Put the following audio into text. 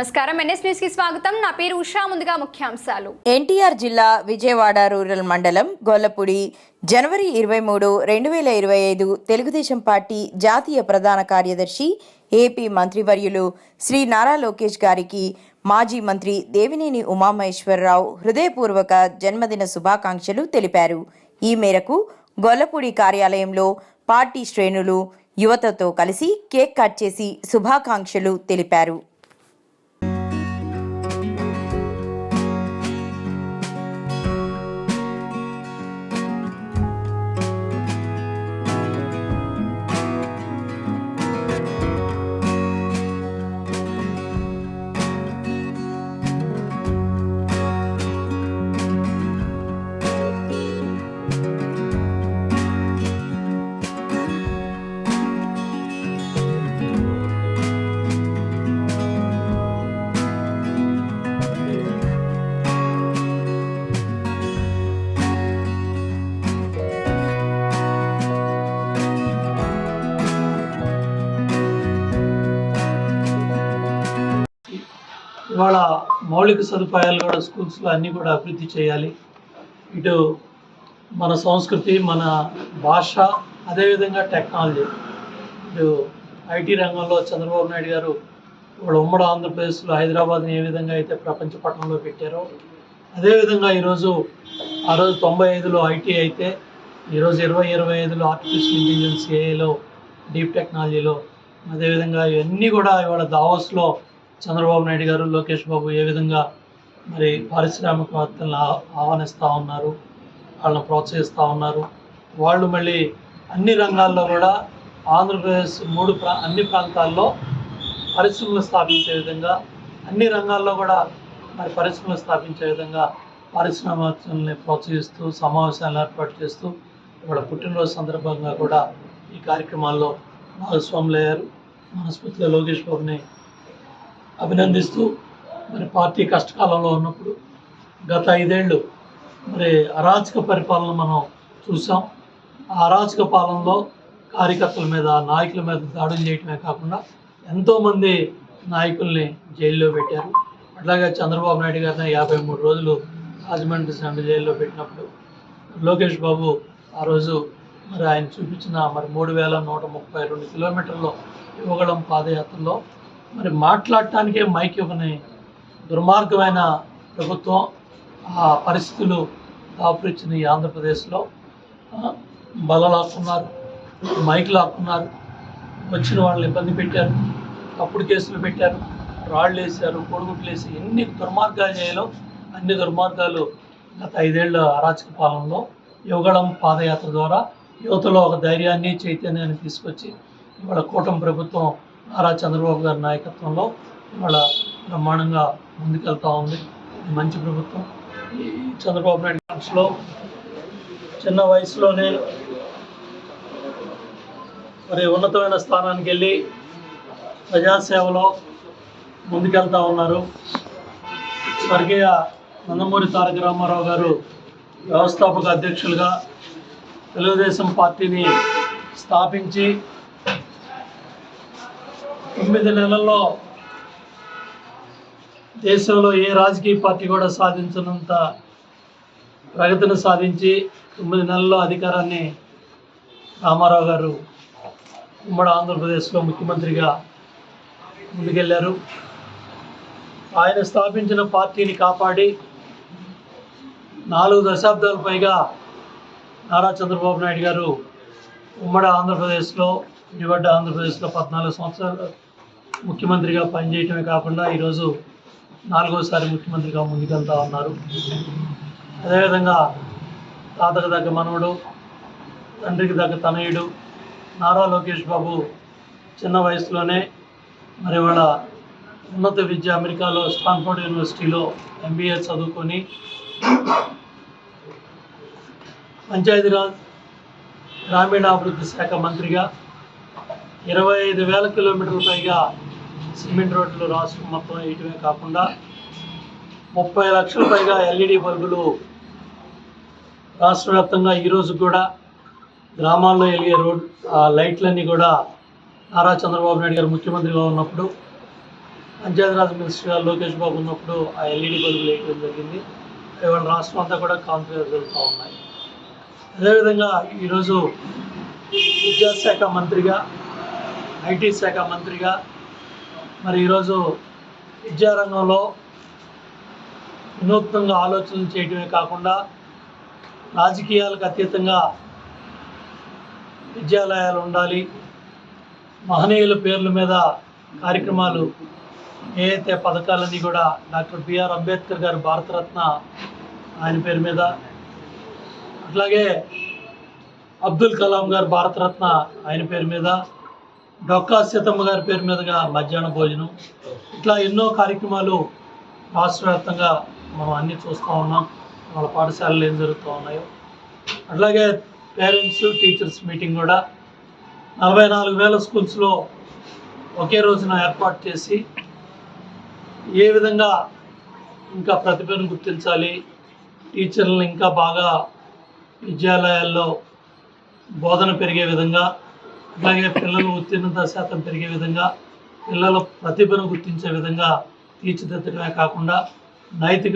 నమస్కారం NS news కి స్వాగతం. నా పేరు ఉషా. ముందుగా ముఖ్యాంశాలు. ఎన్టీఆర్ జిల్లా విజయవాడ రూరల్ మండలం గొల్లపూడి జనవరి 23, 2025 తెలుగుదేశం పార్టీ జాతీయ ప్రధాన కార్యదర్శి ఏపీ మంత్రివర్యులు శ్రీ నారా లోకేష్ గారికి మాజీ మంత్రి దేవినేని ఉమామహేశ్వరరావు హృదయపూర్వక జన్మదిన శుభాకాంక్షలు తెలిపారు. ఈ మేరకు గొల్లపూడి కార్యాలయంలో పార్టీ శ్రేణులు యువతతో కలిసి కేక్ కట్ చేసి శుభాకాంక్షలు తెలిపారు. ఇవాళ మౌలిక సదుపాయాలు కూడా స్కూల్స్లో అన్నీ కూడా అభివృద్ధి చేయాలి. ఇటు మన సంస్కృతి, మన భాష, అదేవిధంగా టెక్నాలజీ, ఇటు ఐటీ రంగంలో చంద్రబాబు నాయుడు గారు ఇవాళ ఉమ్మడి ఆంధ్రప్రదేశ్లో హైదరాబాద్ని ఏ విధంగా అయితే ప్రపంచ పటంలో పెట్టారో, అదేవిధంగా ఆ రోజు 95లో ఐటీ అయితే ఈరోజు 2025లో ఆర్టిఫిషియల్ ఇంటెలిజెన్స్, ఏఐలో, డీప్ టెక్నాలజీలో, అదేవిధంగా ఇవన్నీ కూడా ఇవాళ దావోస్లో చంద్రబాబు నాయుడు గారు, లోకేష్ బాబు ఏ విధంగా మరి పారిశ్రామికవేత్తలను ఆహ్వానిస్తూ ఉన్నారు, వాళ్ళని ప్రోత్సహిస్తూ ఉన్నారు. వాళ్ళు మళ్ళీ అన్ని రంగాల్లో కూడా ఆంధ్రప్రదేశ్ అన్ని ప్రాంతాల్లో పరిశ్రమలు స్థాపించే విధంగా, అన్ని రంగాల్లో కూడా మరి పరిశ్రమలు స్థాపించే విధంగా పారిశ్రామికవేత్తల్ని ప్రోత్సహిస్తూ సమావేశాలను ఏర్పాటు చేస్తూ వాళ్ళ పుట్టినరోజు సందర్భంగా కూడా ఈ కార్యక్రమాల్లో భాగస్వాములయ్యారు. మనస్ఫూర్తిగా లోకేష్ బాబుని అభినందిస్తూ మరి పార్టీ కష్టకాలంలో ఉన్నప్పుడు గత 5 ఏళ్ళు మరి అరాచక పరిపాలన మనం చూసాం. ఆ అరాచక పాలనలో కార్యకర్తల మీద, నాయకుల మీద దాడులు చేయటమే కాకుండా ఎంతోమంది నాయకుల్ని జైల్లో పెట్టారు. అట్లాగే చంద్రబాబు నాయుడు గారిని 53 రోజులు రాజమండ్రి సెంట్రల్ జైల్లో పెట్టినప్పుడు లోకేష్ బాబు ఆ రోజు మరి ఆయన చూపించిన మరి 3132 కిలోమీటర్లో యువగళం పాదయాత్రలో మరి మాట్లాడటానికే మైక్ ఇవ్వని దుర్మార్గమైన ప్రభుత్వం, ఆ పరిస్థితులు దాపురిచ్చిన ఈ ఆంధ్రప్రదేశ్లో బల లాక్కున్నారు, మైక్ లాక్కున్నారు, వచ్చిన వాళ్ళని ఇబ్బంది పెట్టారు, తప్పుడు కేసులు పెట్టారు, రాళ్ళు వేసారు, కొడుగుట్లు వేసి ఎన్ని దుర్మార్గాలు చేయాలో అన్ని దుర్మార్గాలు గత 5 ఏళ్ళ అరాచక పాలనలో యువగళం పాదయాత్ర ద్వారా యువతలో ఒక ధైర్యాన్ని, చైతన్యాన్ని తీసుకొచ్చి ఇవాళ కూటమి ప్రభుత్వం నారా చంద్రబాబు గారి నాయకత్వంలో ఇవాళ బ్రహ్మాండంగా ముందుకెళ్తూ ఉంది. మంచి ప్రభుత్వం. ఈ చంద్రబాబు నాయుడు మనసులో చిన్న వయసులోనే మరి ఉన్నతమైన స్థానానికి వెళ్ళి ప్రజాసేవలో ముందుకెళ్తూ ఉన్నారు. స్వర్గీయ నందమూరి తారక రామారావు గారు వ్యవస్థాపక అధ్యక్షులుగా తెలుగుదేశం పార్టీని స్థాపించి 9 నెలల్లో దేశంలో ఏ రాజకీయ పార్టీ కూడా సాధించినంత ప్రగతిని సాధించి 9 నెలల్లో అధికారాన్ని రామారావు గారు ఉమ్మడి ఆంధ్రప్రదేశ్లో ముఖ్యమంత్రిగా ముందుకెళ్ళారు. ఆయన స్థాపించిన పార్టీని కాపాడి 4 దశాబ్దాల పైగా నారా చంద్రబాబు నాయుడు గారు ఉమ్మడి ఆంధ్రప్రదేశ్లో, విడిపడ్డ ఆంధ్రప్రదేశ్లో 14 సంవత్సరాలు ముఖ్యమంత్రిగా పనిచేయటమే కాకుండా ఈరోజు 4వసారి ముఖ్యమంత్రిగా ముందుకెళ్తూ ఉన్నారు. అదేవిధంగా తాతకు దగ్గ మనవడు, తండ్రికి దగ్గ తనయుడు నారా లోకేష్ బాబు చిన్న వయసులోనే మరి వాళ్ళ ఉన్నత విద్య అమెరికాలో స్టాన్ఫోర్డ్ యూనివర్సిటీలో MBA చదువుకొని పంచాయతీరాజ్ గ్రామీణాభివృద్ధి శాఖ మంత్రిగా 25,000 కిలోమీటర్ల పైగా సిమెంట్ రోడ్లు రాష్ట్రం మొత్తం వేయటమే కాకుండా 30 లక్షల పైగా LED బల్బులు రాష్ట్ర వ్యాప్తంగా ఈరోజు కూడా గ్రామాల్లో వెలిగే లైట్లన్నీ కూడా నారా చంద్రబాబు నాయుడు గారు ముఖ్యమంత్రిగా ఉన్నప్పుడు పంచాయతీరాజ్ మినిస్టర్గా లోకేష్ బాబు ఉన్నప్పుడు ఆ ఎల్ఈడి బల్బులు వేయడం జరిగింది. ఇవాళ రాష్ట్రం అంతా కూడా కాంతిగా వెళ్తూ ఉన్నాయి. అదేవిధంగా ఈరోజు విద్యాశాఖ మంత్రిగా, ఐటీ శాఖ మంత్రిగా మరి ఈరోజు విద్యారంగంలో వినూత్నంగా ఆలోచనలు చేయడమే కాకుండా రాజకీయాలకు అతీతంగా విద్యాలయాలు ఉండాలి, మహనీయుల పేర్ల మీద కార్యక్రమాలు, ఏదైతే పథకాలన్నీ కూడా డాక్టర్ బిఆర్ అంబేద్కర్ గారు భారతరత్న ఆయన పేరు మీద, అట్లాగే అబ్దుల్ కలాం గారు భారతరత్న ఆయన పేరు మీద, డొక్కా సీతమ్మ గారి పేరు మీదుగా మధ్యాహ్న భోజనం, ఇట్లా ఎన్నో కార్యక్రమాలు రాష్ట్ర వ్యాప్తంగా మనం అన్నీ చూస్తూ ఉన్నాం. వాళ్ళ పాఠశాలలు ఏం జరుగుతూ ఉన్నాయో అట్లాగే పేరెంట్స్ టీచర్స్ మీటింగ్ కూడా 44,000 స్కూల్స్లో ఒకే రోజున ఏర్పాటు చేసి ఏ విధంగా ఇంకా ప్రతిభను గుర్తించాలి, టీచర్లను ఇంకా బాగా విద్యాలయాల్లో బోధన పెరిగే విధంగా, అలాగే పిల్లల ఉత్తీర్ణత శాతం పెరిగే విధంగా, పిల్లల ప్రతిభను గుర్తించే విధంగా తీర్చిదిద్దడమే కాకుండా నైతిక